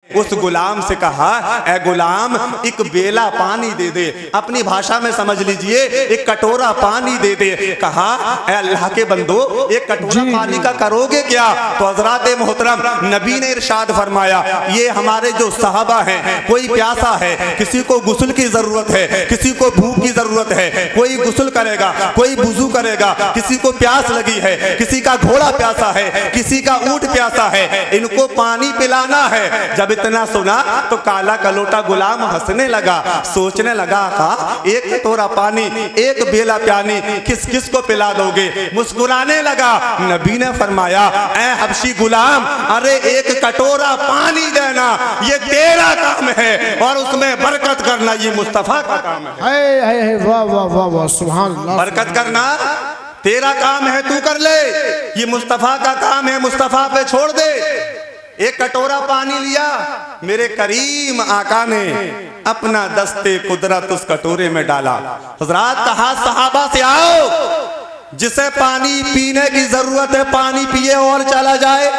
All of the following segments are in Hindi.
उस गुलाम से कहा, ए गुलाम एक बेला पानी दे दे। अपनी भाषा में समझ लीजिए, एक कटोरा पानी दे दे। कहा, ए अल्लाह के बंदो, एक कटोरा पानी का करोगे क्या? तो हजरात मोहतरम नबी ने इरशाद फरमाया, ये हमारे जो सहाबा हैं, कोई प्यासा है, किसी को गुस्ल की जरूरत है, किसी को भूख की जरूरत है, कोई गुस्ल करेगा, कोई वुजू करेगा, किसी को प्यास लगी है, किसी का घोड़ा प्यासा है, किसी का ऊंट प्यासा है, इनको पानी पिलाना है। जब इतना सुना तो काला कलोटा गुलाम हंसने लगा, सोचने लगा, एक कटोरा पानी, एक बेला पानी किस किस को पिला दोगे? मुस्कुराने लगा। नबी ने फरमाया, ए हबशी गुलाम, अरे एक कटोरा पानी देना ये तेरा काम है और उसमें बरकत करना ये मुस्तफा का काम है। वाह वाह वाह वाह, सुभान अल्लाह। बरकत करना तेरा काम है, तू कर ले, ये मुस्तफा का काम है, मुस्तफा पे छोड़ दे। एक कटोरा पानी लिया, मेरे करीम आका ने अपना दस्ते कुदरत उस कटोरे में डाला। हज़रात कहा, सहाबा से आओ, जिसे पानी पीने की जरूरत है पानी पिए और चला जाए,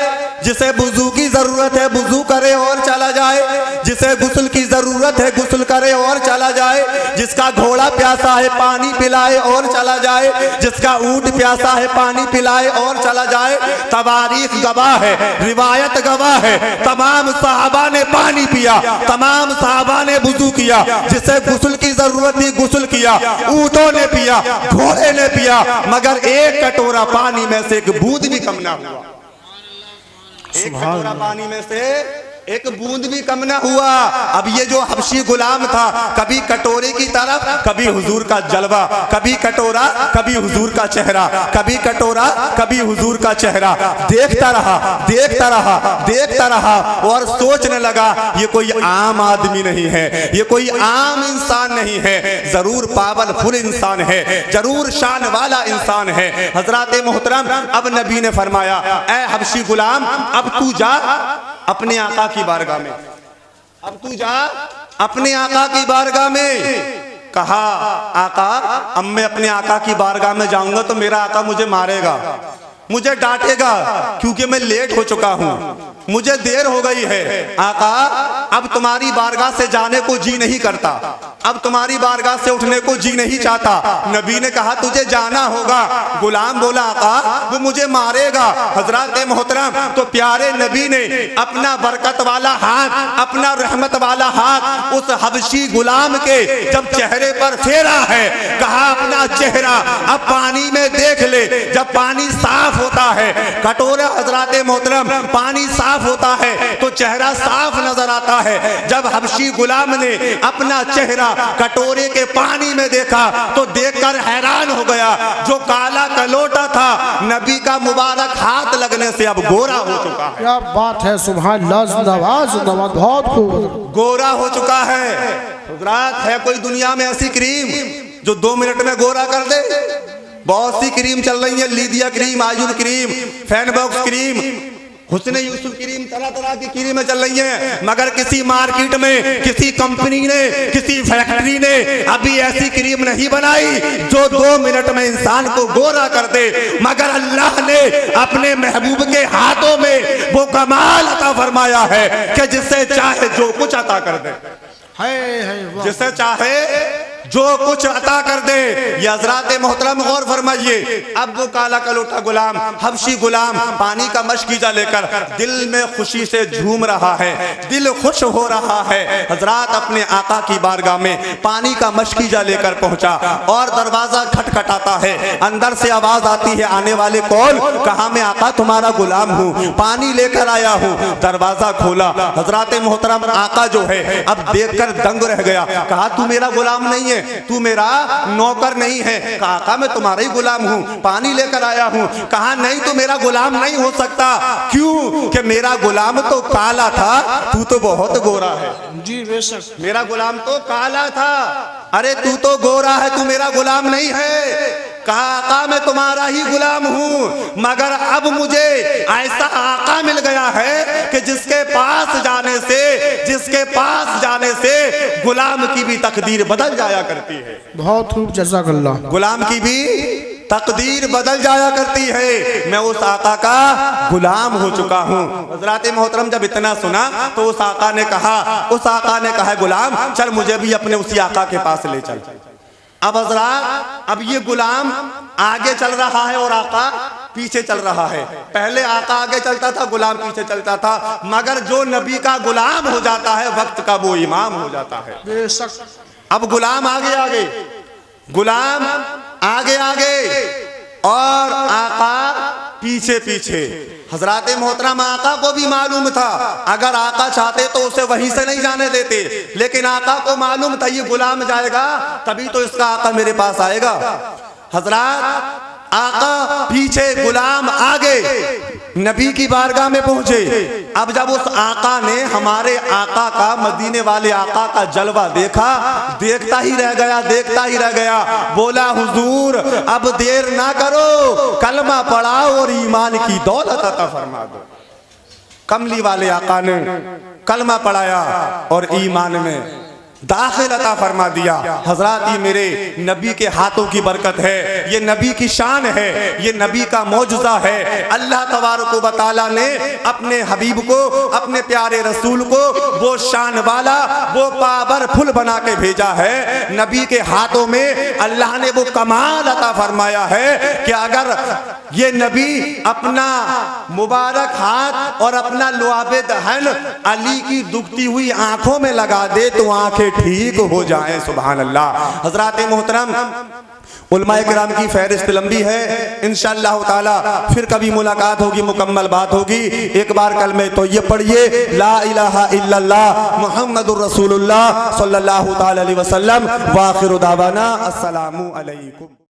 जिसे वुजू की जरूरत है वुजू करे और चला जाए, जिसे गुस्ल की जरूरत है गुस्ल करे और चला जाए, जिसका घोड़ा प्यासा है पानी पिलाए और चला जाए, जिसका ऊंट प्यासा है पानी पिलाए और चला जाए। तवारीख गवाह है, रिवायत गवाह है, तमाम सहाबा ने पानी पिया, तमाम सहाबा ने वुजू किया, जिसे गुस्ल की जरूरत थी गुस्ल किया, ऊंटों ने पिया, घोड़े ने पिया, मगर एक कटोरा पानी में से एक बूंद भी कम ना हुआ। एक कटोरा पानी में से एक बूंद भी कम ना हुआ। अब ये जो हबशी गुलाम था, कभी कटोरे की तरफ, कभी हुजूर का जलवा, कभी कटोरा, कभी हुजूर का चेहरा, कभी कटोरा, कभी हुजूर का चेहरा, देखता रहा, देखता रहा, देखता रहा और सोचने लगा, ये कोई आम आदमी नहीं है, ये कोई आम इंसान नहीं है, जरूर पावरफुल इंसान है, जरूर शान वाला इंसान है। हजरात मोहतरम, अब नबी ने फरमाया, ए हबशी गुलाम, अब तू जा अपने आका की बारगाह में, अब तू जा अपने आका की बारगाह में। कहा, आका, अब मैं अपने आका की बारगाह में जाऊंगा तो मेरा आका मुझे मारेगा, मुझे डांटेगा, क्योंकि मैं लेट हो चुका हूं, मुझे देर हो गई है। आका, अब तुम्हारी बारगाह से जाने को जी नहीं करता, अब तुम्हारी बारगाह से उठने को जी नहीं चाहता। नबी ने कहा, तुझे जाना होगा। गुलाम बोला, आका, वो मुझे मारेगा। हजरत मोहतरम, तो प्यारे नबी ने अपना बरकत वाला हाथ, अपना रहमत वाला हाथ उस हबशी गुलाम के जब चेहरे पर फेरा है, कहा, अपना चेहरा अब पानी में देख ले। जब पानी साफ होता है, कटोरे हजरत मोहतरम पानी साफ होता है तो चेहरा साफ नजर आता है। जब हबशी गुलाम ने अपना चेहरा कटोरे के पानी में देखा तो देखकर हैरान हो गया। जो काला कलोटा था, नबी का मुबारक हाथ लगने से अब गोरा हो चुका है। क्या बात है, सुभान अल्लाह, जिंदाबाद जिंदाबाद, बहुत खूब, गोरा हो चुका है। हज़रात, है कोई दुनिया में ऐसी क्रीम जो 2 मिनट में गोरा कर दे? बहुत सी क्रीम चल रही है, लीदिया क्रीम, आयुर क्रीम, फैनबॉक्स क्रीम, हुस्न यूसुफ क्रीम, तरह तरह की क्रीमें चल रही हैं, मगर किसी मार्केट में, किसी कंपनी ने, किसी फैक्ट्री ने अभी ऐसी क्रीम नहीं बनाई जो 2 मिनट में इंसान को गोरा कर दे। मगर अल्लाह ने अपने महबूब के हाथों में वो कमाल अता फरमाया है कि जिससे चाहे जो कुछ अता कर दे, जिसे चाहे जो कुछ अता कर दे। ये हज़रात मोहतरम गौर फरमाइए। अब वो काला कलोटा गुलाम, हबशी गुलाम पानी का मशकीजा लेकर दिल में खुशी से झूम रहा है, दिल खुश हो रहा है। हज़रात अपने आका की बारगाह में पानी का मशकीजा लेकर पहुंचा और दरवाजा खटखटाता है। अंदर से आवाज आती है, आने वाले कौन? कहा, मैं आका तुम्हारा गुलाम हूँ, पानी लेकर आया हूँ। दरवाजा खोला, हज़रात मोहतरम आका जो है अब देखकर दंग रह गया। कहा, तू मेरा गुलाम नहीं है, तू मेरा नौकर नहीं है। कहा, आका, मैं तुम्हारा ही गुलाम हूँ, पानी लेकर आया हूँ। कहा, नहीं, तू मेरा गुलाम नहीं हो सकता। क्यों? कि मेरा गुलाम तो काला था, तू तो बहुत गोरा है। जी बेशक, मेरा गुलाम तो काला था, अरे तू तो गोरा है, तू मेरा गुलाम नहीं है। कहा, आका, मैं तुम्हारा ही गुलाम हूँ, मगर अब मुझे ऐसा आका मिल गया है कि जिसके पास जाने से गुलाम की भी तकदीर बदल जाया करती है। बहुत खूब, जज़ाकल्लाह। गुलाम की भी तकदीर बदल जाया करती है। मैं उस आका का गुलाम हो चुका हूँ। हजरात मोहतरम जब इतना सुना तो उस आका ने कहा गुलाम चल मुझे भी अपने उसी आका के पास ले चल। अब हजरात अब ये गुलाम आगे चल रहा है और आका पीछे चल रहा है। पहले आका आगे चलता था, गुलाम पीछे चलता था, मगर जो नबी का गुलाम हो जाता है वक्त का वो इमाम हो जाता है। बेशक। अब गुलाम आगे आगे, गुलाम आगे आगे और आका पीछे पीछे। हजरात मोहतरम आका को भी मालूम था, अगर आका चाहते तो उसे वहीं से नहीं जाने देते, लेकिन आका को मालूम था ये गुलाम जाएगा तभी तो इसका आका मेरे पास आएगा। हजरात आका पीछे, गुलाम आगे, नबी की बारगाह में पहुंचे। अब जब उस आका ने हमारे आका का, मदीने वाले आका का जलवा देखा, देखता ही रह गया। बोला हुजूर अब देर ना करो, कलमा पढ़ाओ और ईमान की दौलत अता फरमा दो। कमली वाले आका ने कलमा पढ़ाया और ईमान में दाखिल अता फरमा दिया। हजरात ये मेरे नबी के हाथों की बरकत है, ये नबी की शान है, ये नबी का मौजूदा है। अल्लाह तबारक व तआला ने अपने हबीब को, अपने प्यारे रसूल को वो शान वाला, वो पावरफुल बना के भेजा है। नबी के हाथों में अल्लाह ने वो कमाल अता फरमाया है कि अगर ये नबी अपना मुबारक हाथ और अपना लुआबे दहन अली की दुखती हुई आंखों में लगा दे तो आंखें ठीक हो जाएं। सुभान अल्लाह। हजरात मोहतरम उलमाए किराम की फहरिस्त लंबी है, इंशाअल्लाह ताला फिर कभी मुलाकात होगी, मुकम्मल बात होगी। एक बार कलमे तो ये पढ़िए, ला इलाहा इल्लल्लाह मुहम्मदुर रसूलुल्लाह सल्लल्लाहु ताला अलैहि वसल्लम। व आखिरु दावाना अस्सलामु अलैकुम।